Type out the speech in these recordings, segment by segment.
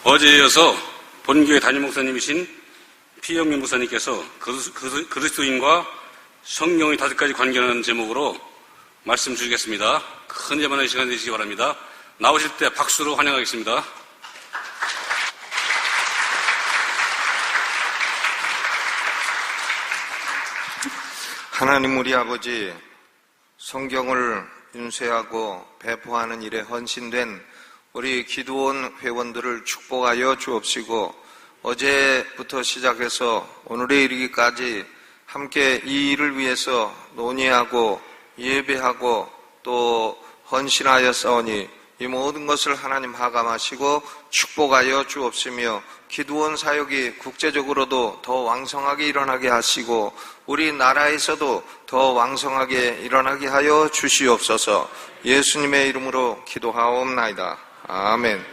어제에 이어서 본교회 담임 목사님이신 피영민 목사님께서 그리스도인과 성경의 5가지 관계라는 제목으로 말씀 주시겠습니다. 큰 예만한 시간 되시기 바랍니다. 나오실 때 박수로 환영하겠습니다. 하나님 우리 아버지, 성경을 인쇄하고 배포하는 일에 헌신된 우리 기도원 회원들을 축복하여 주옵시고, 어제부터 시작해서 오늘에 이르기까지 함께 이 일을 위해서 논의하고 예배하고 또 헌신하여 싸우니 이 모든 것을 하나님 하감하시고 축복하여 주옵시며, 기도원 사역이 국제적으로도 더 왕성하게 일어나게 하시고 우리나라에서도 더 왕성하게 일어나게 하여 주시옵소서. 예수님의 이름으로 기도하옵나이다. 아멘.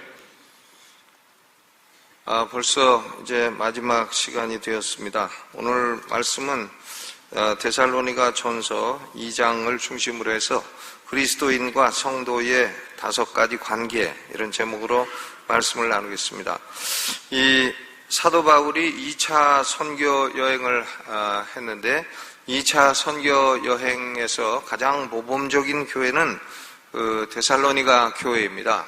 벌써 이제 마지막 시간이 되었습니다. 오늘 말씀은 데살로니가 전서 2장을 중심으로 해서 그리스도인과 성도의 5가지 관계, 이런 제목으로 말씀을 나누겠습니다. 이 사도 바울이 2차 선교 여행을 했는데 2차 선교 여행에서 가장 모범적인 교회는 데살로니가 교회입니다.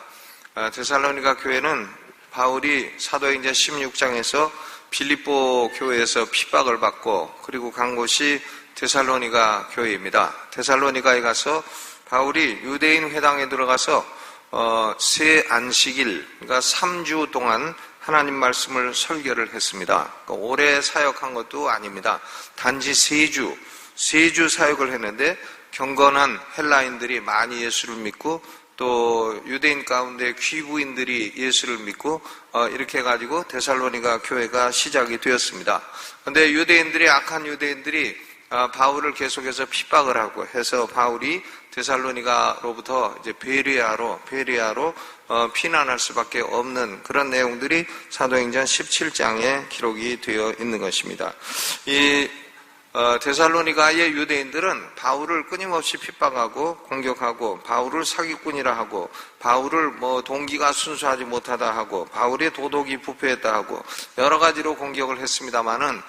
데살로니가 교회는 바울이 사도행전 16장에서 빌립보 교회에서 핍박을 받고 그리고 간 곳이 데살로니가 교회입니다. 데살로니가에 가서 바울이 유대인 회당에 들어가서 새 안식일, 그러니까 3주 동안 하나님 말씀을 설교를 했습니다. 그러니까 오래 사역한 것도 아닙니다. 단지 3주 사역을 했는데 경건한 헬라인들이 많이 예수를 믿고 또 유대인 가운데 귀부인들이 예수를 믿고 이렇게 해가지고 데살로니가 교회가 시작이 되었습니다. 그런데 악한 유대인들이 바울을 계속해서 핍박을 하고 해서 바울이 데살로니가로부터 이제 베레아로 피난할 수밖에 없는 그런 내용들이 사도행전 17장에 기록이 되어 있는 것입니다. 이 데살로니가의 유대인들은 바울을 끊임없이 핍박하고 공격하고 바울을 사기꾼이라 하고 바울을 동기가 순수하지 못하다 하고 바울의 도덕이 부패했다 하고 여러 가지로 공격을 했습니다마는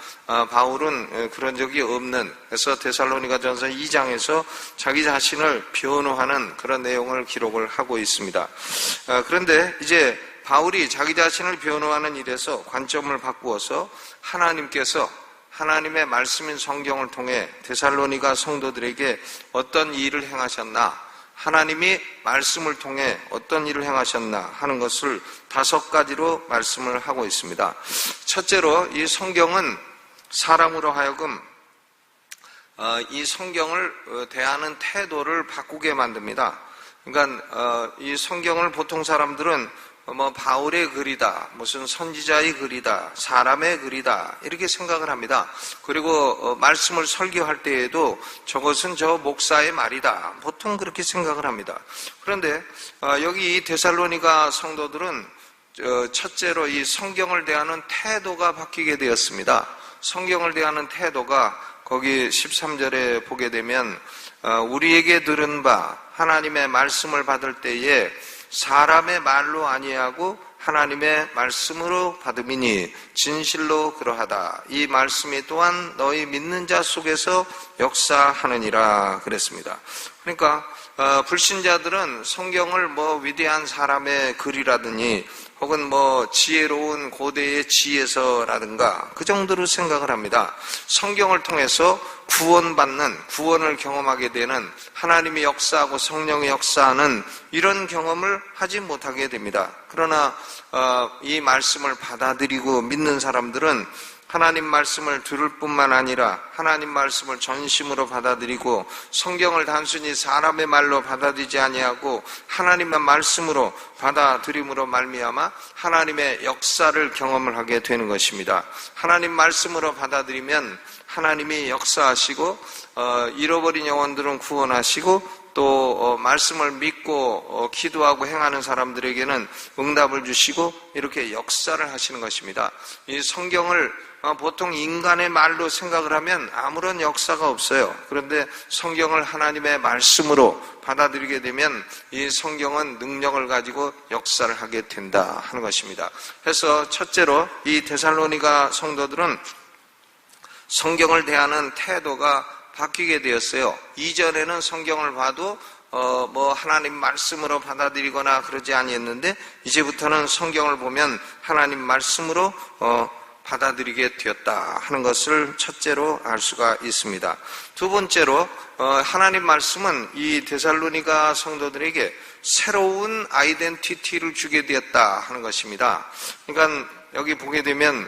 바울은 그런 적이 없는, 그래서 데살로니가 전서 2장에서 자기 자신을 변호하는 그런 내용을 기록을 하고 있습니다. 그런데 이제 바울이 자기 자신을 변호하는 일에서 관점을 바꾸어서 하나님의 말씀인 성경을 통해 데살로니가 성도들에게 어떤 일을 행하셨나, 하나님이 말씀을 통해 어떤 일을 행하셨나 하는 것을 5가지로 말씀을 하고 있습니다. 첫째로 이 성경은 사람으로 하여금 이 성경을 대하는 태도를 바꾸게 만듭니다. 그러니까 이 성경을 보통 사람들은 바울의 글이다, 무슨 선지자의 글이다, 사람의 글이다, 이렇게 생각을 합니다. 그리고 말씀을 설교할 때에도 저것은 저 목사의 말이다, 보통 그렇게 생각을 합니다. 그런데 여기 이 데살로니가 성도들은 첫째로 이 성경을 대하는 태도가 바뀌게 되었습니다. 성경을 대하는 태도가 거기 13절에 보게 되면 우리에게 들은 바 하나님의 말씀을 받을 때에 사람의 말로 아니하고 하나님의 말씀으로 받음이니 진실로 그러하다. 이 말씀이 또한 너희 믿는 자 속에서 역사하느니라 그랬습니다. 그러니까 불신자들은 성경을 위대한 사람의 글이라더니 혹은 지혜로운 고대의 지혜서라든가 그 정도로 생각을 합니다. 성경을 통해서 구원을 경험하게 되는, 하나님이 역사하고 성령의 역사하는 이런 경험을 하지 못하게 됩니다. 그러나 이 말씀을 받아들이고 믿는 사람들은 하나님 말씀을 들을 뿐만 아니라 하나님 말씀을 전심으로 받아들이고 성경을 단순히 사람의 말로 받아들이지 아니하고 하나님의 말씀으로 받아들임으로 말미암아 하나님의 역사를 경험을 하게 되는 것입니다. 하나님 말씀으로 받아들이면 하나님이 역사하시고 잃어버린 영혼들은 구원하시고 또 말씀을 믿고 기도하고 행하는 사람들에게는 응답을 주시고 이렇게 역사를 하시는 것입니다. 이 성경을 보통 인간의 말로 생각을 하면 아무런 역사가 없어요. 그런데 성경을 하나님의 말씀으로 받아들이게 되면 이 성경은 능력을 가지고 역사를 하게 된다 하는 것입니다. 그래서 첫째로 이 데살로니가 성도들은 성경을 대하는 태도가 바뀌게 되었어요. 이전에는 성경을 봐도 하나님 말씀으로 받아들이거나 그러지 아니했는데 이제부터는 성경을 보면 하나님 말씀으로 받아들이게 되었다 하는 것을 첫째로 알 수가 있습니다. 두 번째로 하나님 말씀은 이 데살로니가 성도들에게 새로운 아이덴티티를 주게 되었다 하는 것입니다. 그러니까 여기 보게 되면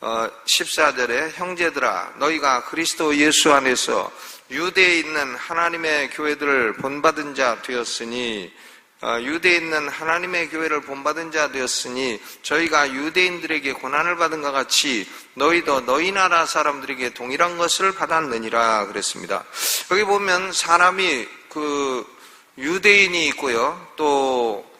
14절에 형제들아 너희가 그리스도 예수 안에서 유대에 있는 하나님의 교회들을 본받은 자 되었으니 유대에 있는 하나님의 교회를 본받은 자 되었으니 저희가 유대인들에게 고난을 받은 것 같이 너희도 너희 나라 사람들에게 동일한 것을 받았느니라 그랬습니다. 여기 보면 사람이 유대인이 있고요. 또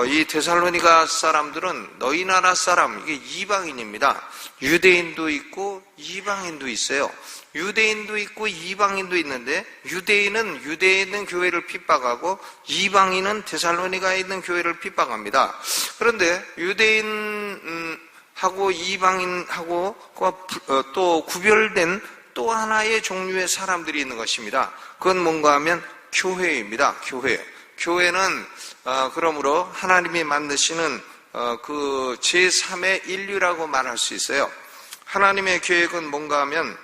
이 데살로니가 사람들은 너희 나라 사람, 이게 이방인입니다. 유대인도 있고 이방인도 있어요. 유대인도 있고 이방인도 있는데 유대인은 유대에 있는 교회를 핍박하고 이방인은 데살로니가에 있는 교회를 핍박합니다. 그런데 유대인하고 이방인하고 또 구별된 또 하나의 종류의 사람들이 있는 것입니다. 그건 뭔가 하면 교회입니다. 교회는 그러므로 하나님이 만드시는 그 제3의 인류라고 말할 수 있어요. 하나님의 계획은 뭔가 하면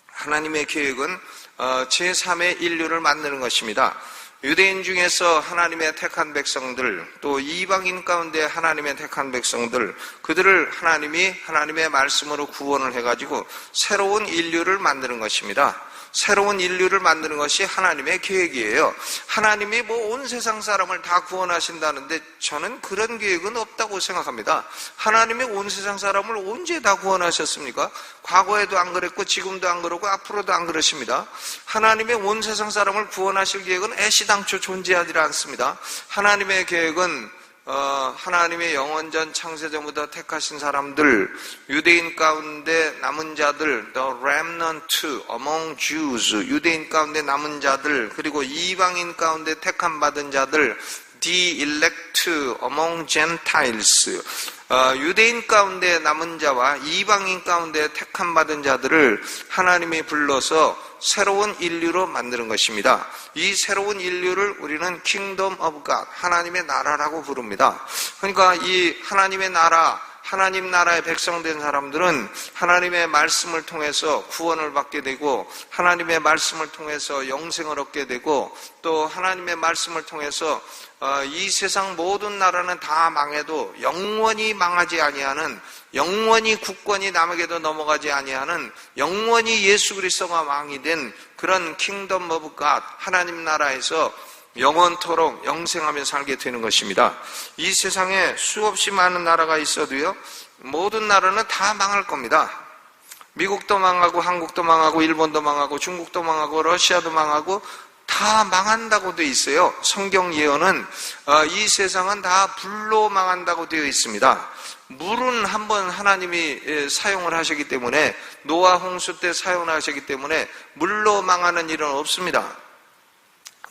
하나님의 계획은 제3의 인류를 만드는 것입니다. 유대인 중에서 하나님의 택한 백성들, 또 이방인 가운데 하나님의 택한 백성들, 그들을 하나님이 하나님의 말씀으로 구원을 해가지고 새로운 인류를 만드는 것입니다. 새로운 인류를 만드는 것이 하나님의 계획이에요. 하나님이 온 세상 사람을 다 구원하신다는데 저는 그런 계획은 없다고 생각합니다. 하나님이 온 세상 사람을 언제 다 구원하셨습니까? 과거에도 안 그랬고 지금도 안 그러고 앞으로도 안 그러십니다. 하나님이 온 세상 사람을 구원하실 계획은 애시당초 존재하지 않습니다. 하나님의 계획은 하나님의 영원전 창세전부터 택하신 사람들, 유대인 가운데 남은 자들, the remnant among Jews, 유대인 가운데 남은 자들, 그리고 이방인 가운데 택함 받은 자들, the elect among Gentiles, 유대인 가운데 남은 자와 이방인 가운데 택함 받은 자들을 하나님이 불러서 새로운 인류로 만드는 것입니다. 이 새로운 인류를 우리는 Kingdom of God, 하나님의 나라라고 부릅니다. 그러니까 이 하나님의 나라, 하나님 나라의 백성된 사람들은 하나님의 말씀을 통해서 구원을 받게 되고 하나님의 말씀을 통해서 영생을 얻게 되고 또 하나님의 말씀을 통해서 이 세상 모든 나라는 다 망해도 영원히 망하지 아니하는, 영원히 국권이 남에게도 넘어가지 아니하는, 영원히 예수 그리스도가 왕이 된 그런 킹덤 오브 갓, 하나님 나라에서 영원토록 영생하며 살게 되는 것입니다. 이 세상에 수없이 많은 나라가 있어도요, 모든 나라는 다 망할 겁니다. 미국도 망하고 한국도 망하고 일본도 망하고 중국도 망하고 러시아도 망하고 다 망한다고 되어 있어요. 성경 예언은 이 세상은 다 불로 망한다고 되어 있습니다. 물은 한번 하나님이 사용을 하셨기 때문에, 노아 홍수 때 사용을 하셨기 때문에 물로 망하는 일은 없습니다.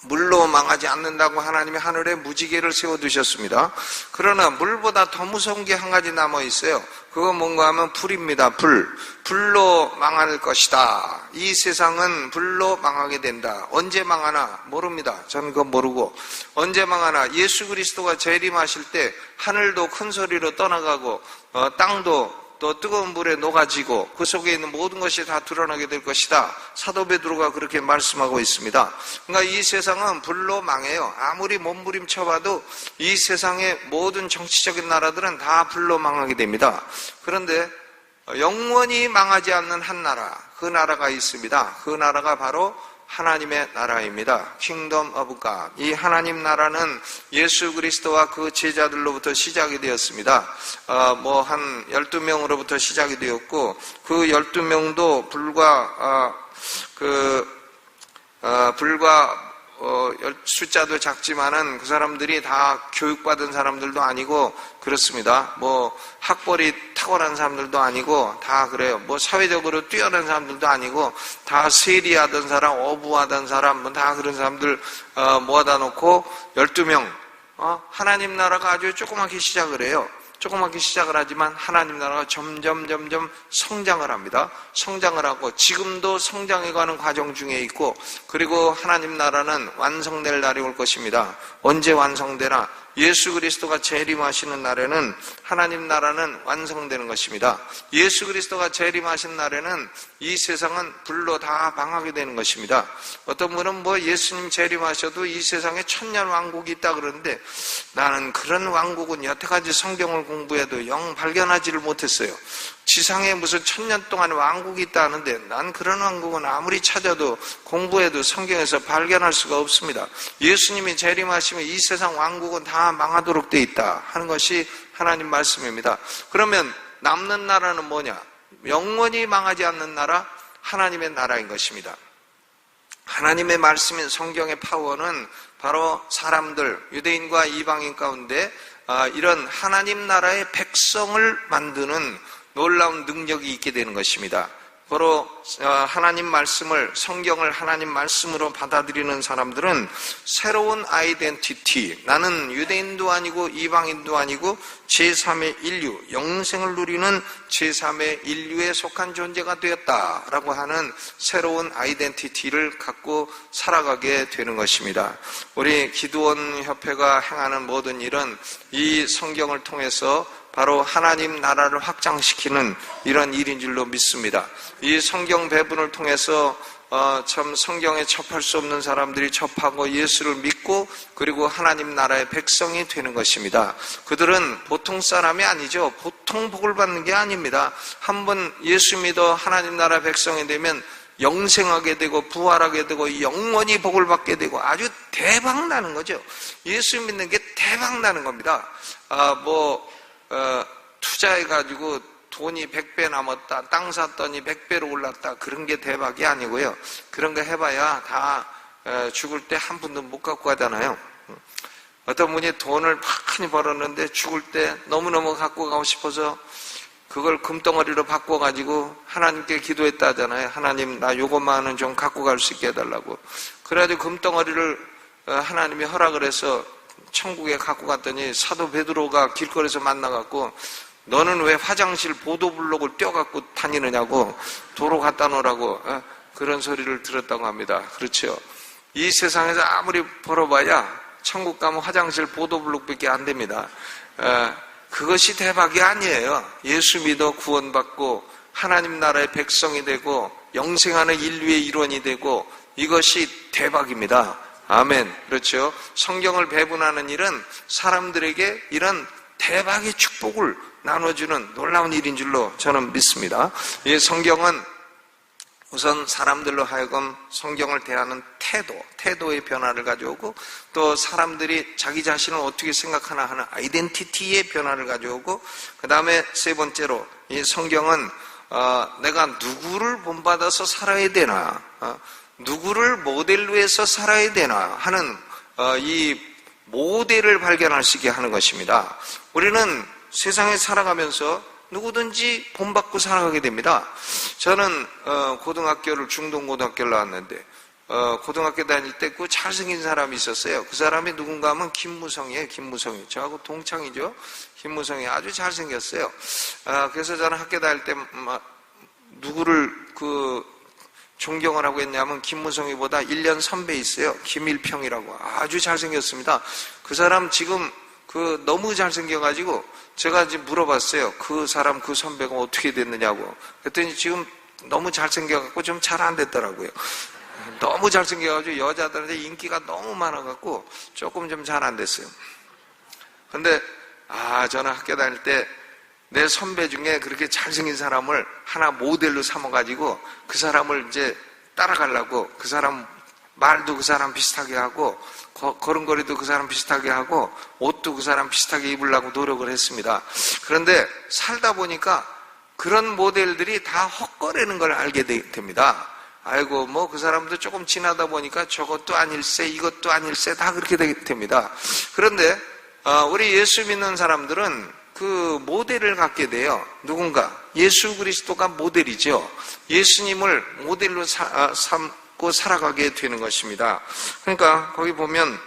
물로 망하지 않는다고 하나님이 하늘에 무지개를 세워두셨습니다. 그러나 물보다 더 무서운 게 한 가지 남아있어요. 그건 뭔가 하면 불입니다. 불로 망할 것이다. 이 세상은 불로 망하게 된다. 언제 망하나 모릅니다. 저는 그거 모르고. 언제 망하나, 예수 그리스도가 재림하실 때 하늘도 큰 소리로 떠나가고 땅도 또 뜨거운 물에 녹아지고 그 속에 있는 모든 것이 다 드러나게 될 것이다. 사도 베드로가 그렇게 말씀하고 있습니다. 그러니까 이 세상은 불로 망해요. 아무리 몸부림쳐봐도 이 세상의 모든 정치적인 나라들은 다 불로 망하게 됩니다. 그런데 영원히 망하지 않는 한 나라, 그 나라가 있습니다. 그 나라가 바로 하나님의 나라입니다. 킹덤 오브 갓. 이 하나님 나라는 예수 그리스도와 그 제자들로부터 시작이 되었습니다. 한 12명으로부터 시작이 되었고, 그 12명도 불과 불과 숫자도 작지만은 그 사람들이 다 교육받은 사람들도 아니고 그렇습니다. 뭐 학벌이 탁월한 사람들도 아니고 다 그래요. 뭐 사회적으로 뛰어난 사람들도 아니고 다 세리하던 사람, 어부하던 사람, 뭐 다 그런 사람들 모아다 놓고 12명. 하나님 나라가 아주 조그맣게 시작을 해요. 조그맣게 시작을 하지만 하나님 나라가 점점 성장을 합니다. 성장을 하고 지금도 성장해가는 과정 중에 있고, 그리고 하나님 나라는 완성될 날이 올 것입니다. 언제 완성되나? 예수 그리스도가 재림하시는 날에는 하나님 나라는 완성되는 것입니다. 예수 그리스도가 재림하신 날에는 이 세상은 불로 다 망하게 되는 것입니다. 어떤 분은 뭐 예수님 재림하셔도 이 세상에 천년 왕국이 있다 그러는데, 나는 그런 왕국은 여태까지 성경을 공부해도 영 발견하지를 못했어요. 지상에 무슨 천년 동안 왕국이 있다 하는데, 난 그런 왕국은 아무리 찾아도 공부해도 성경에서 발견할 수가 없습니다. 예수님이 재림하시면 이 세상 왕국은 다 망하도록 돼 있다 하는 것이 하나님 말씀입니다. 그러면 남는 나라는 뭐냐? 영원히 망하지 않는 나라, 하나님의 나라인 것입니다. 하나님의 말씀인 성경의 파워는 바로 사람들, 유대인과 이방인 가운데 이런 하나님 나라의 백성을 만드는 놀라운 능력이 있게 되는 것입니다. 바로 하나님 말씀을, 성경을 하나님 말씀으로 받아들이는 사람들은 새로운 아이덴티티, 나는 유대인도 아니고 이방인도 아니고 제3의 인류, 영생을 누리는 제3의 인류에 속한 존재가 되었다라고 하는 새로운 아이덴티티를 갖고 살아가게 되는 것입니다. 우리 기도원 협회가 행하는 모든 일은 이 성경을 통해서 바로 하나님 나라를 확장시키는 이런 일인 줄로 믿습니다. 이 성경 배분을 통해서 참 성경에 접할 수 없는 사람들이 접하고 예수를 믿고 그리고 하나님 나라의 백성이 되는 것입니다. 그들은 보통 사람이 아니죠. 보통 복을 받는 게 아닙니다. 한번 예수 믿어 하나님 나라 백성이 되면 영생하게 되고 부활하게 되고 영원히 복을 받게 되고 아주 대박 나는 거죠. 예수 믿는 게 대박 나는 겁니다. 투자해가지고 돈이 100배 남았다, 땅 샀더니 100배로 올랐다, 그런 게 대박이 아니고요. 그런 거 해봐야 다 죽을 때 한 푼도 못 갖고 가잖아요. 어떤 분이 돈을 많이 벌었는데 죽을 때 너무너무 갖고 가고 싶어서 그걸 금덩어리로 바꿔가지고 하나님께 기도했다 하잖아요. 하나님, 나 요것만은 좀 갖고 갈 수 있게 해달라고. 그래가지고 금덩어리를 하나님이 허락을 해서 천국에 갖고 갔더니 사도 베드로가 길거리에서 만나갖고, 너는 왜 화장실 보도블록을 떼어갖고 다니느냐고, 도로 갖다 놓으라고 그런 소리를 들었다고 합니다. 그렇죠. 이 세상에서 아무리 벌어봐야 천국 가면 화장실 보도블록밖에 안 됩니다. 그것이 대박이 아니에요. 예수 믿어 구원받고 하나님 나라의 백성이 되고 영생하는 인류의 일원이 되고, 이것이 대박입니다. 아멘. 그렇죠. 성경을 배분하는 일은 사람들에게 이런 대박의 축복을 나눠주는 놀라운 일인 줄로 저는 믿습니다. 이 성경은 우선 사람들로 하여금 성경을 대하는 태도의 변화를 가져오고, 또 사람들이 자기 자신을 어떻게 생각하나 하는 아이덴티티의 변화를 가져오고, 그 다음에 세 번째로 이 성경은 내가 누구를 본받아서 살아야 되나, 누구를 모델로 해서 살아야 되나 하는 이 모델을 발견할 수 있게 하는 것입니다. 우리는 세상에 살아가면서 누구든지 본받고 살아가게 됩니다. 저는 고등학교를 중동고등학교를 나왔는데 고등학교 다닐 때 그 잘생긴 사람이 있었어요. 그 사람이 누군가 하면 김무성이에요. 김무성이. 저하고 동창이죠. 김무성이 아주 잘생겼어요. 그래서 저는 학교 다닐 때 누구를 존경을 하고 있냐면 김무성이보다 1년 선배 있어요. 김일평이라고. 아주 잘생겼습니다. 그 사람 지금 너무 잘생겨가지고 제가 지금 물어봤어요. 그 사람, 그 선배가 어떻게 됐느냐고. 그랬더니 지금 너무 잘생겨갖고 좀 잘 안 됐더라고요. 너무 잘생겨가지고 여자들한테 인기가 너무 많아갖고 조금 좀 잘 안 됐어요. 근데 저는 학교 다닐 때 내 선배 중에 그렇게 잘생긴 사람을 하나 모델로 삼아가지고 그 사람을 이제 따라가려고, 그 사람 말도 그 사람 비슷하게 하고 걸음걸이도 그 사람 비슷하게 하고 옷도 그 사람 비슷하게 입으려고 노력을 했습니다. 그런데 살다 보니까 그런 모델들이 다 헛거리는 걸 알게 됩니다. 아이고 뭐 그 사람도 조금 지나다 보니까 저것도 아닐세 이것도 아닐세 다 그렇게 됩니다. 그런데 우리 예수 믿는 사람들은 그 모델을 갖게 돼요. 누군가 예수 그리스도가 모델이죠. 예수님을 모델로 삼고 살아가게 되는 것입니다. 그러니까 거기 보면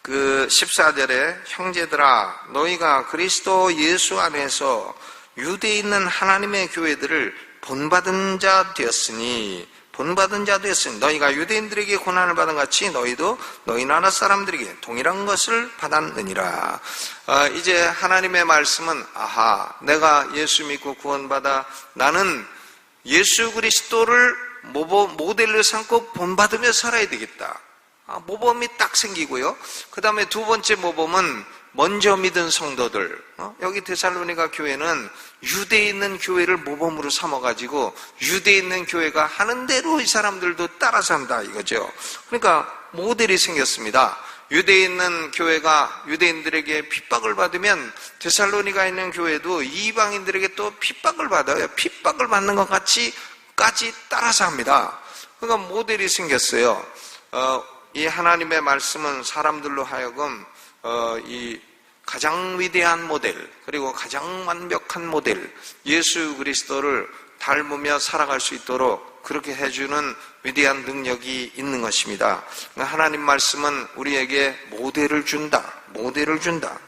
그 14절에 형제들아 너희가 그리스도 예수 안에서 유대에 있는 하나님의 교회들을 본받은 자 되었으니 너희가 유대인들에게 고난을 받은 같이 너희도 너희 나라 사람들에게 동일한 것을 받았느니라. 이제 하나님의 말씀은 내가 예수 믿고 구원받아 나는 예수 그리스도를 모델로 삼고 본받으며 살아야 되겠다. 모범이 딱 생기고요. 그 다음에 두 번째 모범은 먼저 믿은 성도들. 여기 데살로니가 교회는 유대에 있는 교회를 모범으로 삼아가지고 유대에 있는 교회가 하는 대로 이 사람들도 따라서 한다 이거죠. 그러니까 모델이 생겼습니다. 유대에 있는 교회가 유대인들에게 핍박을 받으면 데살로니가 있는 교회도 이방인들에게 또 핍박을 받아요. 핍박을 받는 것 같이까지 따라서 합니다. 그러니까 모델이 생겼어요. 이 하나님의 말씀은 사람들로 하여금 이 가장 위대한 모델 그리고 가장 완벽한 모델 예수 그리스도를 닮으며 살아갈 수 있도록 그렇게 해주는 위대한 능력이 있는 것입니다. 하나님 말씀은 우리에게 모델을 준다.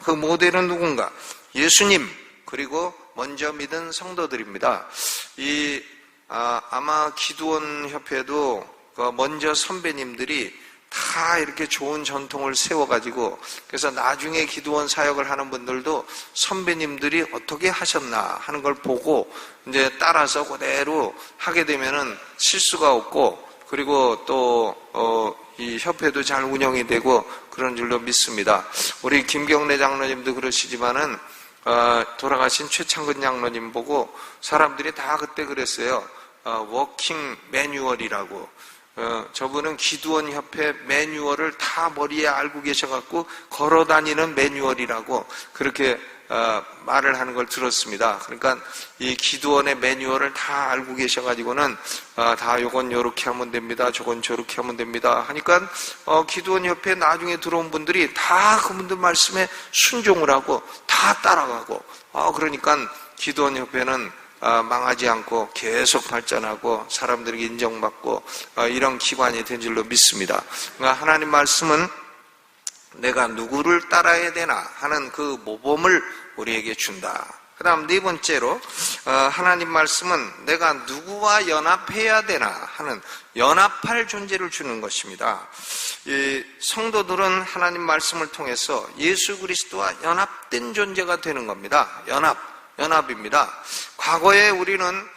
그 모델은 누군가? 예수님 그리고 먼저 믿은 성도들입니다. 아마 기도원 협회도 먼저 선배님들이 다 이렇게 좋은 전통을 세워가지고 그래서 나중에 기도원 사역을 하는 분들도 선배님들이 어떻게 하셨나 하는 걸 보고 이제 따라서 그대로 하게 되면은 실수가 없고 그리고 또 이 협회도 잘 운영이 되고 그런 줄로 믿습니다. 우리 김경래 장로님도 그러시지만은 돌아가신 최창근 장로님 보고 사람들이 다 그때 그랬어요. 워킹 매뉴얼이라고. 저분은 기도원 협회 매뉴얼을 다 머리에 알고 계셔갖고 걸어다니는 매뉴얼이라고 그렇게 말을 하는 걸 들었습니다. 그러니까 이 기도원의 매뉴얼을 다 알고 계셔가지고는 다 요건 요렇게 하면 됩니다. 저건 저렇게 하면 됩니다. 하니까 기도원 협회에 나중에 들어온 분들이 다 그분들 말씀에 순종을 하고 다 따라가고 그러니까 기도원 협회는 망하지 않고 계속 발전하고 사람들에게 인정받고 이런 기관이 된 줄로 믿습니다. 그러니까 하나님 말씀은 내가 누구를 따라야 되나 하는 그 모범을 우리에게 준다. 그 다음 네 번째로 하나님 말씀은 내가 누구와 연합해야 되나 하는 연합할 존재를 주는 것입니다. 이 성도들은 하나님 말씀을 통해서 예수 그리스도와 연합된 존재가 되는 겁니다. 연합입니다. 과거에 우리는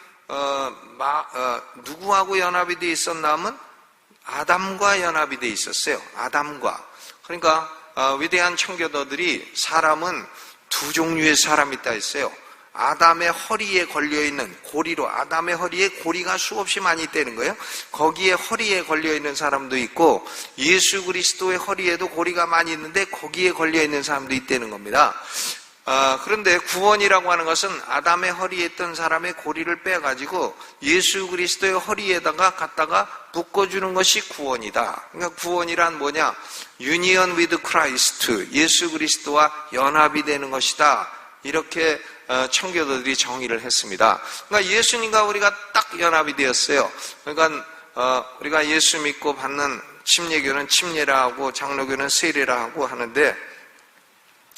누구하고 연합이 되어 있었나 하면 아담과 연합이 되어 있었어요. 아담과. 그러니까 위대한 청교도들이 사람은 두 종류의 사람이 있다 했어요. 아담의 허리에 걸려있는 고리로 아담의 허리에 고리가 수없이 많이 있다는 거예요. 거기에 허리에 걸려있는 사람도 있고 예수 그리스도의 허리에도 고리가 많이 있는데 거기에 걸려있는 사람도 있다는 겁니다. 그런데 구원이라고 하는 것은 아담의 허리에 있던 사람의 고리를 빼가지고 예수 그리스도의 허리에다가 갖다가 묶어주는 것이 구원이다. 그러니까 구원이란 뭐냐? Union with Christ, 예수 그리스도와 연합이 되는 것이다. 이렇게 청교도들이 정의를 했습니다. 그러니까 예수님과 우리가 딱 연합이 되었어요. 그러니까 우리가 예수 믿고 받는 침례교는 침례라 하고 장로교는 세례라 하고 하는데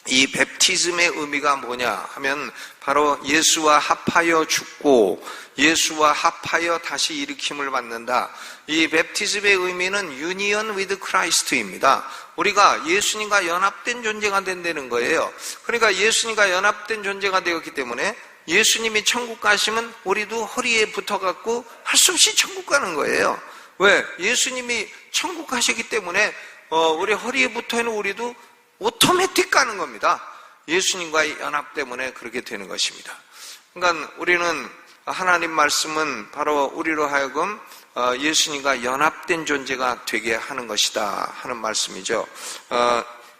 이 베프티즘의 의미가 뭐냐 하면 바로 예수와 합하여 죽고 예수와 합하여 다시 일으킴을 받는다. 이 베프티즘의 의미는 유니언 위드 크라이스트입니다. 우리가 예수님과 연합된 존재가 된다는 거예요. 그러니까 예수님과 연합된 존재가 되었기 때문에 예수님이 천국 가시면 우리도 허리에 붙어갖고 할 수 없이 천국 가는 거예요. 왜? 예수님이 천국 가시기 때문에 우리 허리에 붙어있는 우리도 오토매틱 가는 겁니다. 예수님과의 연합 때문에 그렇게 되는 것입니다. 그러니까 우리는 하나님 말씀은 바로 우리로 하여금 예수님과 연합된 존재가 되게 하는 것이다 하는 말씀이죠.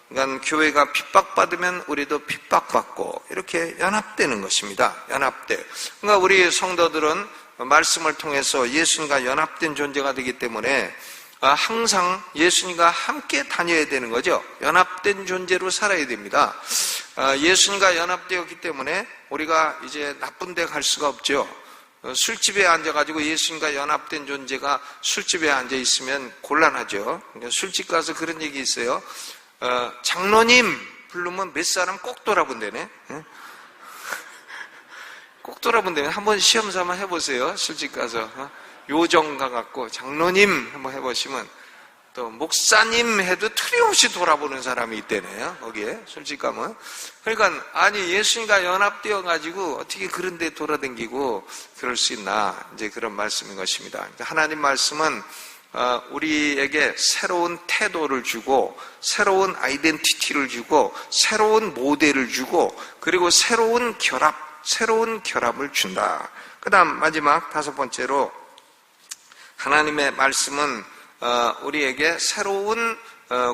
그러니까 교회가 핍박받으면 우리도 핍박받고 이렇게 연합되는 것입니다. 연합돼. 그러니까 우리 성도들은 말씀을 통해서 예수님과 연합된 존재가 되기 때문에 항상 예수님과 함께 다녀야 되는 거죠. 연합된 존재로 살아야 됩니다. 예수님과 연합되었기 때문에 우리가 이제 나쁜 데 갈 수가 없죠. 술집에 앉아가지고 예수님과 연합된 존재가 술집에 앉아 있으면 곤란하죠. 술집 가서 그런 얘기 있어요. 장로님 부르면 몇 사람 꼭 돌아본다네. 꼭 돌아본다면 한번 시험 삼아 해보세요. 술집 가서 요정 가갖고 장로님 한번 해보시면, 또 목사님 해도 틀림없이 돌아보는 사람이 있대네요. 거기에 술집 가면. 그러니까 아니 예수님과 연합되어 가지고 어떻게 그런 데 돌아다니고 그럴 수 있나, 이제 그런 말씀인 것입니다. 하나님 말씀은 우리에게 새로운 태도를 주고, 새로운 아이덴티티를 주고, 새로운 모델을 주고, 그리고 새로운 결합을 준다. 그 다음 마지막 5번째로, 하나님의 말씀은 우리에게 새로운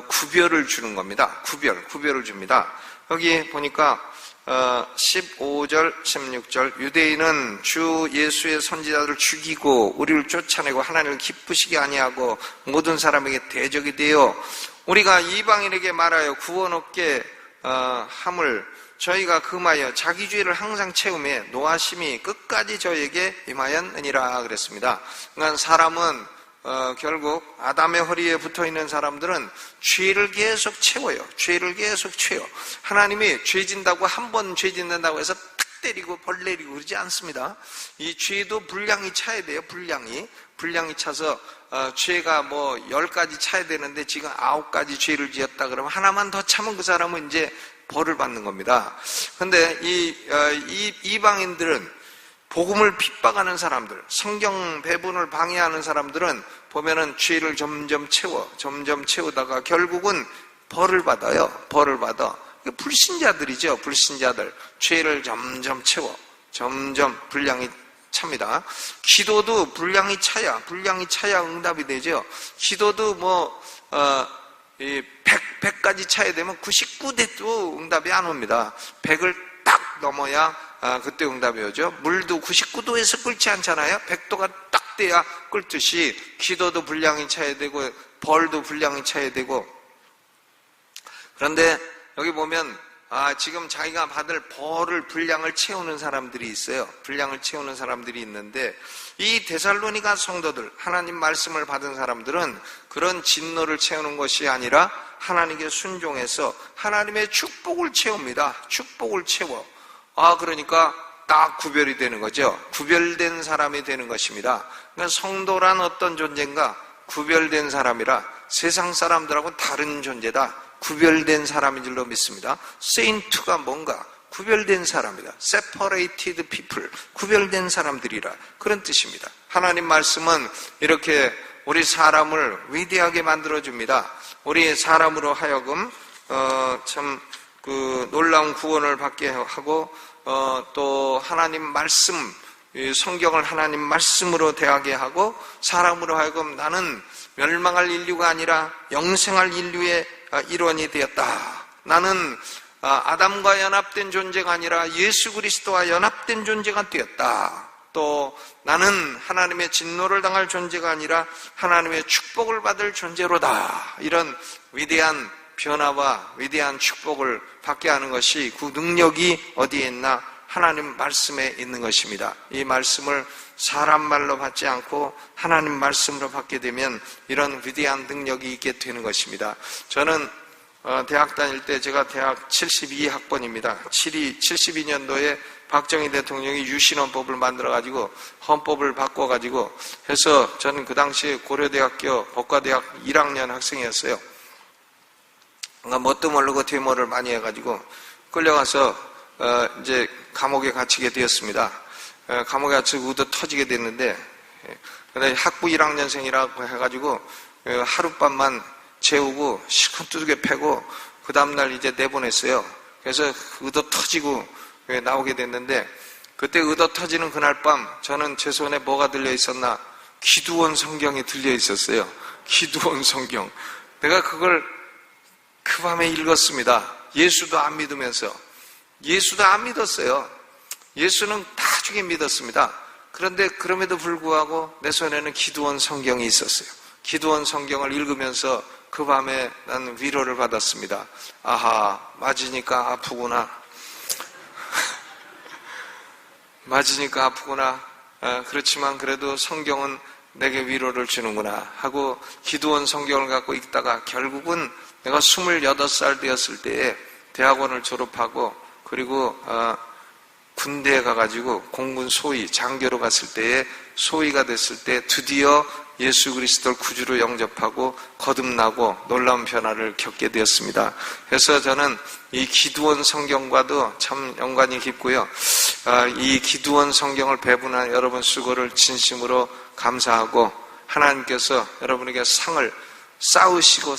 구별을 주는 겁니다. 구별을 줍니다. 여기 보니까 15절, 16절, 유대인은 주 예수의 선지자들을 죽이고 우리를 쫓아내고 하나님을 기쁘시게 아니하고 모든 사람에게 대적이 되어 우리가 이방인에게 말하여 구원 얻게 함을 저희가 금하여 자기 죄를 항상 채우며 노하심이 끝까지 저에게 임하였느니라 그랬습니다. 그러니까 사람은 결국 아담의 허리에 붙어있는 사람들은 죄를 계속 채워요. 죄를 계속 채워. 하나님이 죄 짓는다고 한 번 죄 짓는다고 해서 탁 때리고 벌 내리고 그러지 않습니다. 이 죄도 분량이 차야 돼요. 분량이 차서 죄가 10가지 차야 되는데 지금 9가지 죄를 지었다 그러면 하나만 더 참은 그 사람은 이제 벌을 받는 겁니다. 그런데 이 이방인들은, 복음을 핍박하는 사람들, 성경 배분을 방해하는 사람들은 보면은 죄를 점점 채우다가 결국은 벌을 받아요. 벌을 받아. 불신자들이죠. 불신자들. 죄를 점점 채워. 점점 분량이 찹니다. 기도도 분량이 차야 응답이 되죠. 기도도 100가지 차야 되면 99대도 응답이 안 옵니다. 100을 딱 넘어야 그때 응답이 오죠. 물도 99도에서 끓지 않잖아요. 100도가 딱 돼야 끓듯이 기도도 분량이 차야 되고 벌도 분량이 차야 되고. 그런데 여기 보면 지금 자기가 받을 벌을 분량을 채우는 사람들이 있어요. 분량을 채우는 사람들이 있는데, 이 데살로니가 성도들, 하나님 말씀을 받은 사람들은 그런 진노를 채우는 것이 아니라 하나님께 순종해서 하나님의 축복을 채웁니다. 축복을 채워. 그러니까 딱 구별이 되는 거죠. 구별된 사람이 되는 것입니다. 그러니까 성도란 어떤 존재인가? 구별된 사람이라 세상 사람들하고 다른 존재다. 구별된 사람인 줄로 믿습니다. 세인트가 뭔가? 구별된 사람이다. separated people, 구별된 사람들이라, 그런 뜻입니다. 하나님 말씀은 이렇게 우리 사람을 위대하게 만들어줍니다. 우리 사람으로 하여금 참 놀라운 구원을 받게 하고, 또 하나님 말씀, 성경을 하나님 말씀으로 대하게 하고, 사람으로 하여금 나는 멸망할 인류가 아니라 영생할 인류의 일원이 되었다. 나는 아담과 연합된 존재가 아니라 예수 그리스도와 연합된 존재가 되었다. 또 나는 하나님의 진노를 당할 존재가 아니라 하나님의 축복을 받을 존재로다. 이런 위대한 변화와 위대한 축복을 받게 하는 것이, 그 능력이 어디에 있나? 하나님 말씀에 있는 것입니다. 이 말씀을 사람 말로 받지 않고 하나님 말씀으로 받게 되면 이런 위대한 능력이 있게 되는 것입니다. 저는 대학 다닐 때, 제가 대학 72학번입니다. 72년도에 박정희 대통령이 유신헌법을 만들어가지고 헌법을 바꿔가지고 해서, 저는 그 당시에 고려대학교 법과대학 1학년 학생이었어요. 뭣도 모르고 데모를 많이 해가지고 끌려가서 이제 감옥에 갇히게 되었습니다. 감옥에 갇히고 의도 터지게 됐는데, 학부 1학년생이라고 해가지고 하룻밤만 재우고 실컷 두들겨 패고 그 다음날 이제 내보냈어요. 그래서 의도 터지고 나오게 됐는데, 그때 의도 터지는 그날 밤 저는 제 손에 뭐가 들려 있었나? 기두원 성경이 들려 있었어요. 기두원 성경. 내가 그걸 그 밤에 읽었습니다. 예수도 안 믿으면서. 예수도 안 믿었어요. 예수는 나중에 믿었습니다. 그런데 그럼에도 불구하고 내 손에는 기드온 성경이 있었어요. 기드온 성경을 읽으면서 그 밤에 나는 위로를 받았습니다. 아하, 맞으니까 아프구나. 맞으니까 아프구나. 그렇지만 그래도 성경은 내게 위로를 주는구나 하고 기드온 성경을 갖고 읽다가 결국은 내가 28살 되었을 때에 대학원을 졸업하고 그리고 군대에 가가지고 공군 소위 장교로 갔을 때에 소위가 됐을 때 드디어 예수 그리스도를 구주로 영접하고 거듭나고 놀라운 변화를 겪게 되었습니다. 그래서 저는 이 기드온 성경과도 참 연관이 깊고요. 이 기드온 성경을 배분한 여러분 수고를 진심으로 감사하고 하나님께서 여러분에게 상을 싸우시고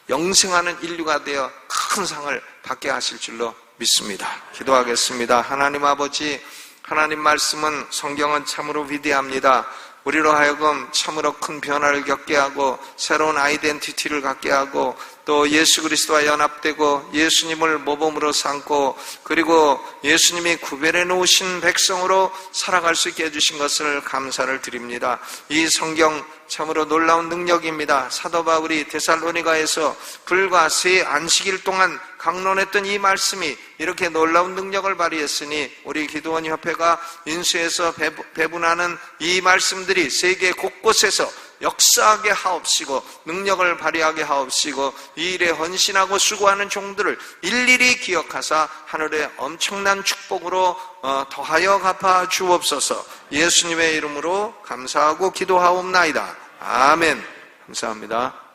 영생하는 인류가 되어 큰 상을 받게 하실 줄로 믿습니다. 기도하겠습니다. 하나님 아버지, 하나님 말씀은 성경은 참으로 위대합니다. 우리로 하여금 참으로 큰 변화를 겪게 하고 새로운 아이덴티티를 갖게 하고 또 예수 그리스도와 연합되고 예수님을 모범으로 삼고 그리고 예수님이 구별해 놓으신 백성으로 살아갈 수 있게 해주신 것을 감사를 드립니다. 이 성경 참으로 놀라운 능력입니다. 사도 바울이 데살로니가에서 불과 3 안식일 동안 강론했던 이 말씀이 이렇게 놀라운 능력을 발휘했으니 우리 기도원 협회가 인수해서 배분하는 이 말씀들이 세계 곳곳에서 역사하게 하옵시고 능력을 발휘하게 하옵시고 이 일에 헌신하고 수고하는 종들을 일일이 기억하사 하늘의 엄청난 축복으로 더하여 갚아 주옵소서. 예수님의 이름으로 감사하고 기도하옵나이다. 아멘. 감사합니다.